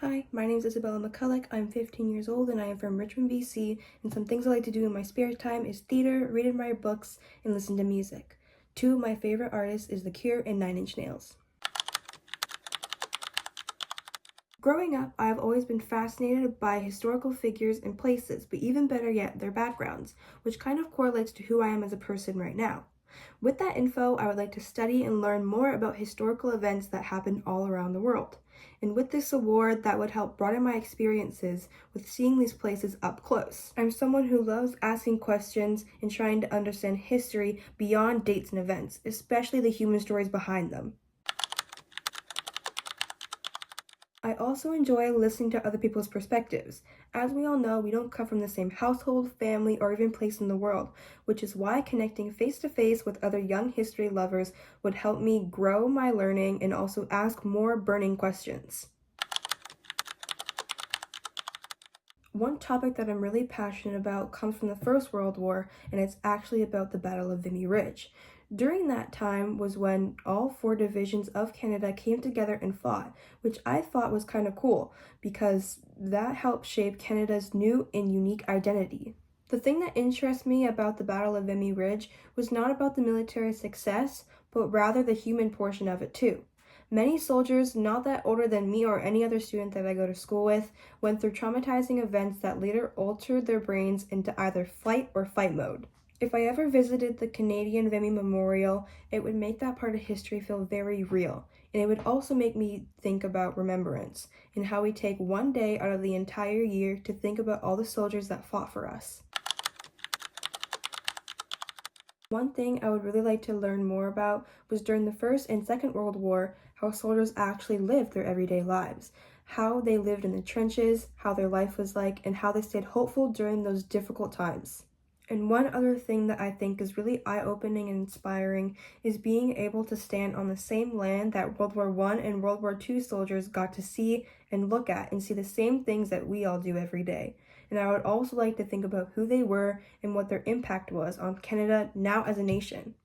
Hi, my name is Isabella McCulloch. I'm 15 years old and I am from Richmond, BC, and some things I like to do in my spare time is theater, read and write books, and listen to music. Two of my favorite artists is The Cure and Nine Inch Nails. Growing up, I have always been fascinated by historical figures and places, but even better yet, their backgrounds, which kind of correlates to who I am as a person right now. With that info, I would like to study and learn more about historical events that happen all around the world. And with this award, that would help broaden my experiences with seeing these places up close. I'm someone who loves asking questions and trying to understand history beyond dates and events, especially the human stories behind them. I also enjoy listening to other people's perspectives. As we all know, we don't come from the same household, family, or even place in the world, which is why connecting face to face with other young history lovers would help me grow my learning and also ask more burning questions. One topic that I'm really passionate about comes from the First World War, and it's actually about the Battle of Vimy Ridge. During that time was when all four divisions of Canada came together and fought, which I thought was kind of cool because that helped shape Canada's new and unique identity. The thing that interests me about the Battle of Vimy Ridge was not about the military success, but rather the human portion of it too. Many soldiers, not that older than me or any other student that I go to school with, went through traumatizing events that later altered their brains into either flight or fight mode. If I ever visited the Canadian Vimy Memorial, it would make that part of history feel very real, and it would also make me think about remembrance and how we take one day out of the entire year to think about all the soldiers that fought for us. One thing I would really like to learn more about was during the First and Second World War, how soldiers actually lived their everyday lives, how they lived in the trenches, how their life was like, and how they stayed hopeful during those difficult times. And one other thing that I think is really eye-opening and inspiring is being able to stand on the same land that World War I and World War II soldiers got to see and look at and see the same things that we all do every day. And I would also like to think about who they were and what their impact was on Canada now as a nation.